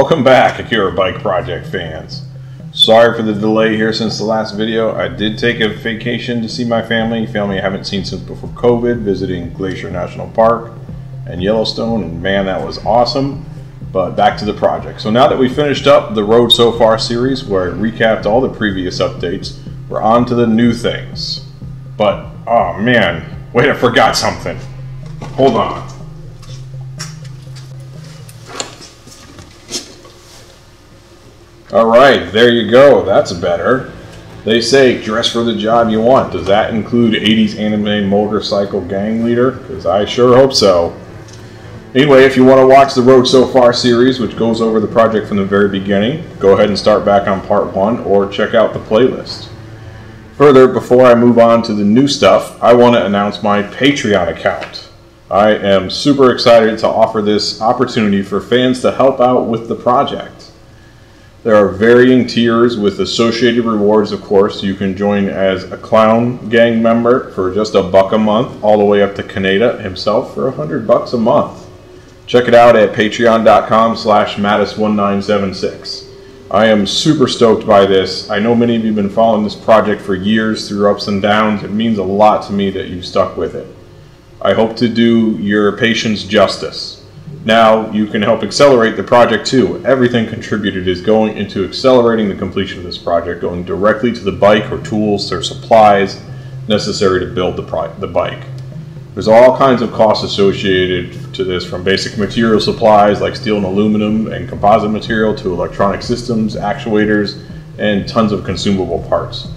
Welcome back, Akira Bike Project fans. Sorry for the delay here since the last video. I did take a vacation to see my family I haven't seen since before COVID, visiting Glacier National Park and Yellowstone, and man, that was awesome. But back to the project. So now that we finished up the Road So Far series, where I recapped all the previous updates, we're on to the new things. But, oh man, wait, I forgot something. Hold on. Alright, there you go. That's better. They say, dress for the job you want. Does that include 80s anime motorcycle gang leader? Because I sure hope so. Anyway, if you want to watch the Road So Far series, which goes over the project from the very beginning, go ahead and start back on part 1 or check out the playlist. Further, before I move on to the new stuff, I want to announce my Patreon account. I am super excited to offer this opportunity for fans to help out with the project. There are varying tiers with associated rewards, of course. You can join as a clown gang member for just $1 a month, all the way up to Kaneda himself for $100 a month. Check it out at patreon.com/Matus1976. I am super stoked by this. I know many of you have been following this project for years through ups and downs. It means a lot to me that you've stuck with it. I hope to do your patience justice. Now you can help accelerate the project too. Everything contributed is going into accelerating the completion of this project, going directly to the bike or tools or supplies necessary to build the bike. There's all kinds of costs associated to this, from basic material supplies like steel and aluminum and composite material to electronic systems, actuators, and tons of consumable parts.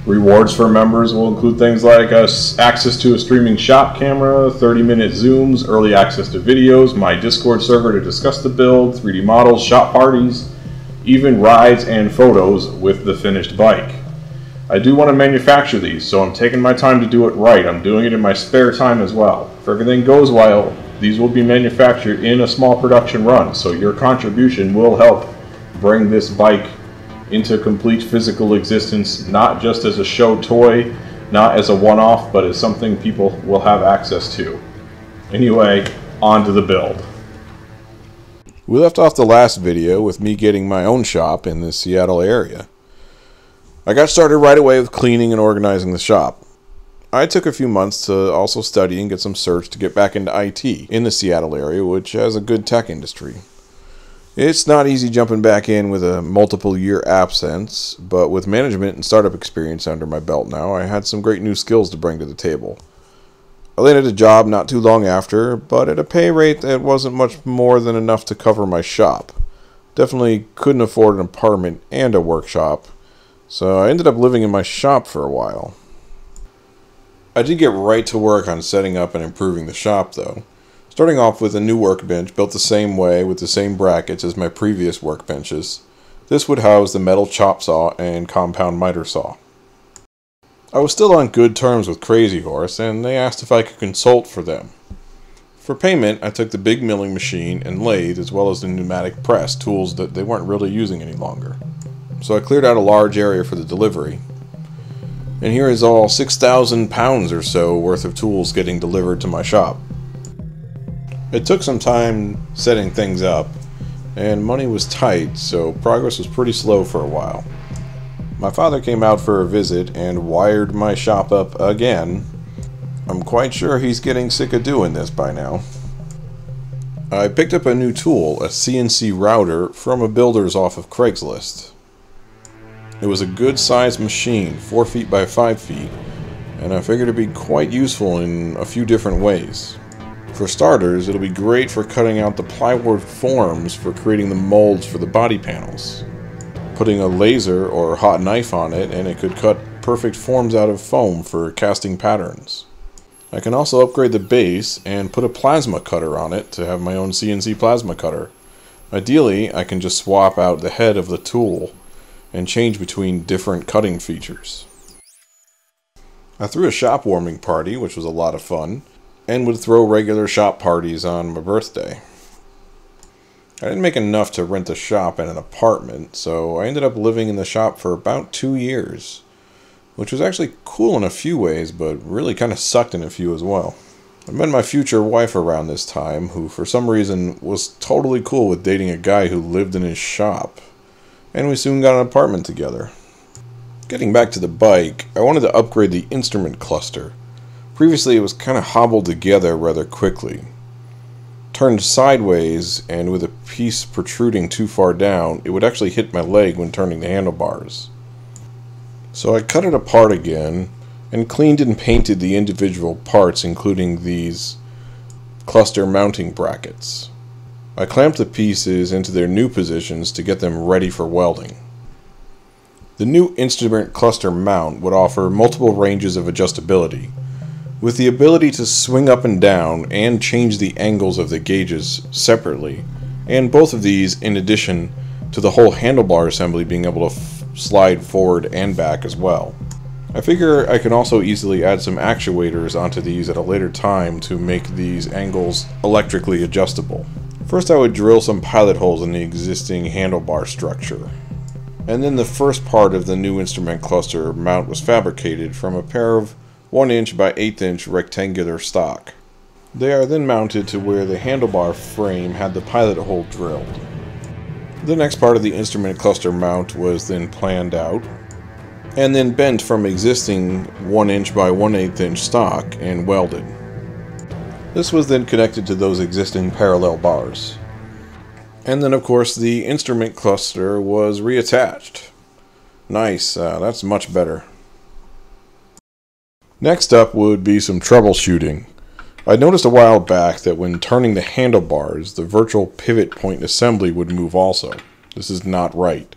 Rewards for members will include things like access to a streaming shop camera, 30-minute zooms, early access to videos, my Discord server to discuss the build, 3D models, shop parties, even rides and photos with the finished bike. I do want to manufacture these, so I'm taking my time to do it right. I'm doing it in my spare time as well. If everything goes well, these will be manufactured in a small production run, so your contribution will help bring this bike into complete physical existence, not just as a show toy, not as a one-off, but as something people will have access to. Anyway, on to the build. We left off the last video with me getting my own shop in the Seattle area. I got started right away with cleaning and organizing the shop. I took a few months to also study and get some certs to get back into IT in the Seattle area, which has a good tech industry. It's not easy jumping back in with a multiple-year absence, but with management and startup experience under my belt now, I had some great new skills to bring to the table. I landed a job not too long after, but at a pay rate that wasn't much more than enough to cover my shop. Definitely couldn't afford an apartment and a workshop, so I ended up living in my shop for a while. I did get right to work on setting up and improving the shop, though. Starting off with a new workbench built the same way with the same brackets as my previous workbenches. This would house the metal chop saw and compound miter saw. I was still on good terms with Crazy Horse, and they asked if I could consult for them. For payment, I took the big milling machine and lathe as well as the pneumatic press, tools that they weren't really using any longer. So I cleared out a large area for the delivery. And here is all 6,000 pounds or so worth of tools getting delivered to my shop. It took some time setting things up, and money was tight, so progress was pretty slow for a while. My father came out for a visit and wired my shop up again. I'm quite sure he's getting sick of doing this by now. I picked up a new tool, a CNC router, from a builder's off of Craigslist. It was a good sized machine, 4 feet by 5 feet, and I figured it'd be quite useful in a few different ways. For starters, it'll be great for cutting out the plywood forms for creating the molds for the body panels. Putting a laser or hot knife on it, and it could cut perfect forms out of foam for casting patterns. I can also upgrade the base and put a plasma cutter on it to have my own CNC plasma cutter. Ideally, I can just swap out the head of the tool and change between different cutting features. I threw a shop warming party, which was a lot of fun, and would throw regular shop parties on my birthday. I didn't make enough to rent a shop and an apartment, so I ended up living in the shop for about 2 years, which was actually cool in a few ways, but really kind of sucked in a few as well. I met my future wife around this time, who for some reason was totally cool with dating a guy who lived in his shop, and we soon got an apartment together. Getting back to the bike, I wanted to upgrade the instrument cluster. Previously it was kind of hobbled together rather quickly. Turned sideways, and with a piece protruding too far down, it would actually hit my leg when turning the handlebars. So I cut it apart again, and cleaned and painted the individual parts, including these cluster mounting brackets. I clamped the pieces into their new positions to get them ready for welding. The new instrument cluster mount would offer multiple ranges of adjustability, with the ability to swing up and down and change the angles of the gauges separately, and both of these in addition to the whole handlebar assembly being able to slide forward and back as well. I figure I can also easily add some actuators onto these at a later time to make these angles electrically adjustable. First I would drill some pilot holes in the existing handlebar structure. And then the first part of the new instrument cluster mount was fabricated from a pair of 1 inch by 8 inch rectangular stock. They are then mounted to where the handlebar frame had the pilot hole drilled. The next part of the instrument cluster mount was then planned out, and then bent from existing 1 inch by 1/8 inch stock and welded. This was then connected to those existing parallel bars. And then of course the instrument cluster was reattached. Nice, that's much better. Next up would be some troubleshooting. I noticed a while back that when turning the handlebars, the virtual pivot point assembly would move also. This is not right.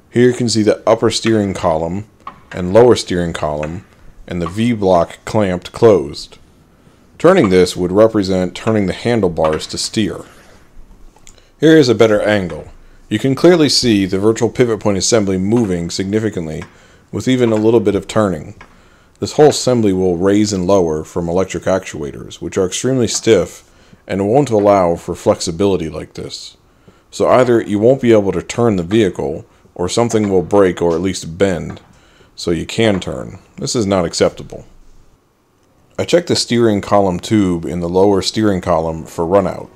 Here you can see the upper steering column and lower steering column and the V-block clamped closed. Turning this would represent turning the handlebars to steer. Here is a better angle. You can clearly see the virtual pivot point assembly moving significantly with even a little bit of turning. This whole assembly will raise and lower from electric actuators, which are extremely stiff and won't allow for flexibility like this. So either you won't be able to turn the vehicle, or something will break or at least bend, so you can turn. This is not acceptable. I checked the steering column tube in the lower steering column for runout.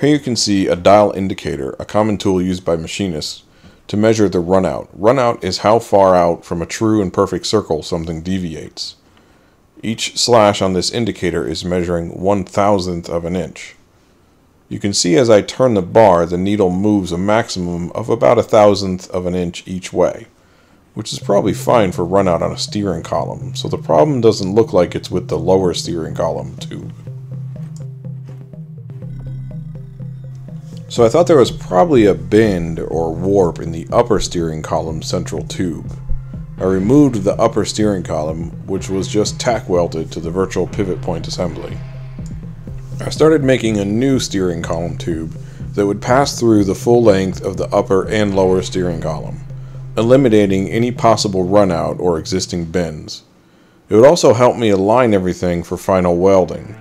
Here you can see a dial indicator, a common tool used by machinists, to measure the runout. Runout is how far out from a true and perfect circle something deviates. Each slash on this indicator is measuring 1/1000th of an inch. You can see as I turn the bar, the needle moves a maximum of about 1/1000th of an inch each way, which is probably fine for runout on a steering column, so the problem doesn't look like it's with the lower steering column tube. So I thought there was probably a bend or warp in the upper steering column central tube. I removed the upper steering column, which was just tack welded to the virtual pivot point assembly. I started making a new steering column tube that would pass through the full length of the upper and lower steering column, eliminating any possible runout or existing bends. It would also help me align everything for final welding,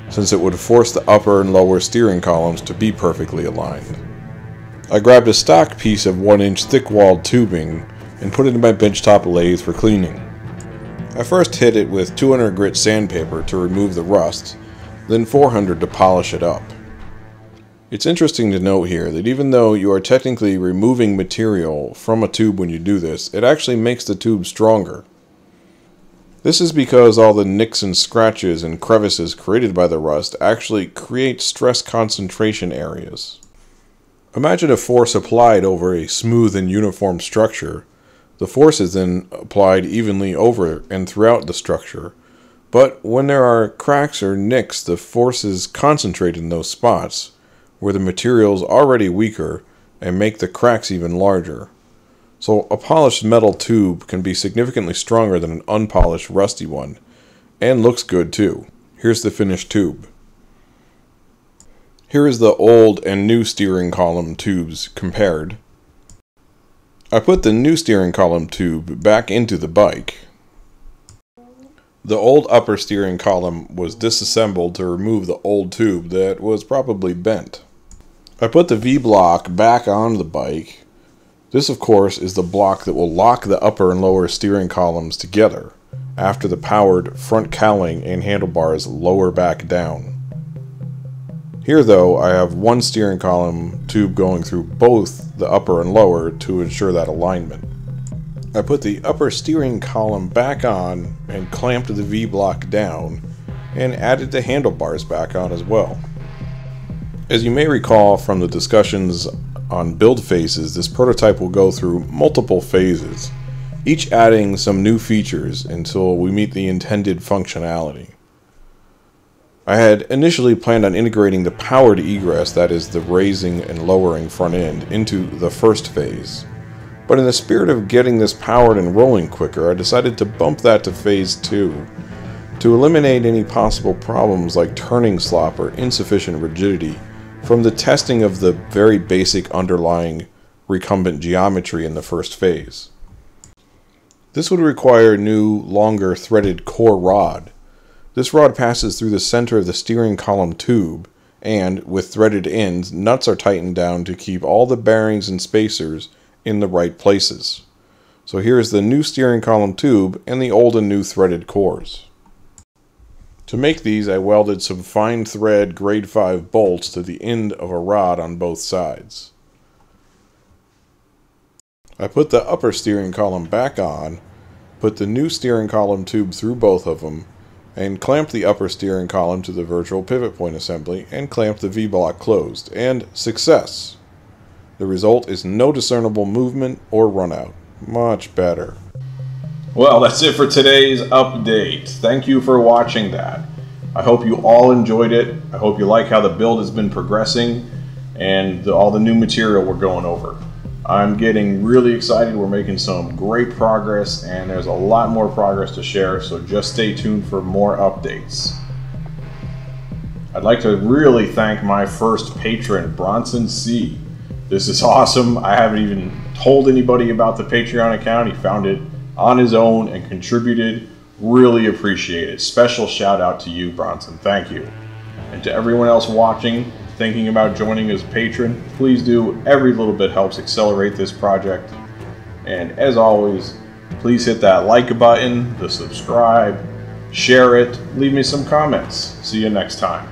since it would force the upper and lower steering columns to be perfectly aligned. I grabbed a stock piece of 1 inch thick-walled tubing and put it in my benchtop lathe for cleaning. I first hit it with 200 grit sandpaper to remove the rust, then 400 to polish it up. It's interesting to note here that even though you are technically removing material from a tube when you do this, it actually makes the tube stronger. This is because all the nicks and scratches and crevices created by the rust actually create stress concentration areas. Imagine a force applied over a smooth and uniform structure. The force is then applied evenly over and throughout the structure, but when there are cracks or nicks, the force is concentrated in those spots where the material is already weaker and make the cracks even larger. So a polished metal tube can be significantly stronger than an unpolished rusty one, and looks good too. Here's the finished tube. Here is the old and new steering column tubes compared. I put the new steering column tube back into the bike. The old upper steering column was disassembled to remove the old tube that was probably bent. I put the V-block back on the bike. This, of course, is the block that will lock the upper and lower steering columns together, after the powered front cowling and handlebars lower back down. Here though, I have one steering column tube going through both the upper and lower to ensure that alignment. I put the upper steering column back on and clamped the V-block down and added the handlebars back on as well. As you may recall from the discussions on build phases, this prototype will go through multiple phases, each adding some new features until we meet the intended functionality. I had initially planned on integrating the powered egress, that is the raising and lowering front end, into the first phase. But in the spirit of getting this powered and rolling quicker, I decided to bump that to phase 2 to eliminate any possible problems like turning slop or insufficient rigidity from the testing of the very basic underlying recumbent geometry in the first phase. This would require a new, longer threaded core rod. This rod passes through the center of the steering column tube, and, with threaded ends, nuts are tightened down to keep all the bearings and spacers in the right places. So here is the new steering column tube and the old and new threaded cores. To make these, I welded some fine thread grade 5 bolts to the end of a rod on both sides. I put the upper steering column back on, put the new steering column tube through both of them, and clamped the upper steering column to the virtual pivot point assembly and clamped the V-block closed, and success! The result is no discernible movement or runout. Much better. Well, that's it for today's update. Thank you for watching that. I hope you all enjoyed it. I hope you like how the build has been progressing and all the new material we're going over. I'm getting really excited. We're making some great progress and there's a lot more progress to share, so just stay tuned for more updates. I'd like to really thank my first patron, Bronson C. This is awesome. I haven't even told anybody about the Patreon account. He found it on his own and contributed. Really appreciate it. Special shout out to you, Bronson. Thank you. And to everyone else watching, thinking about joining as a patron, please do. Every little bit helps accelerate this project. And as always, please hit that like button, the subscribe, share it, leave me some comments. See you next time.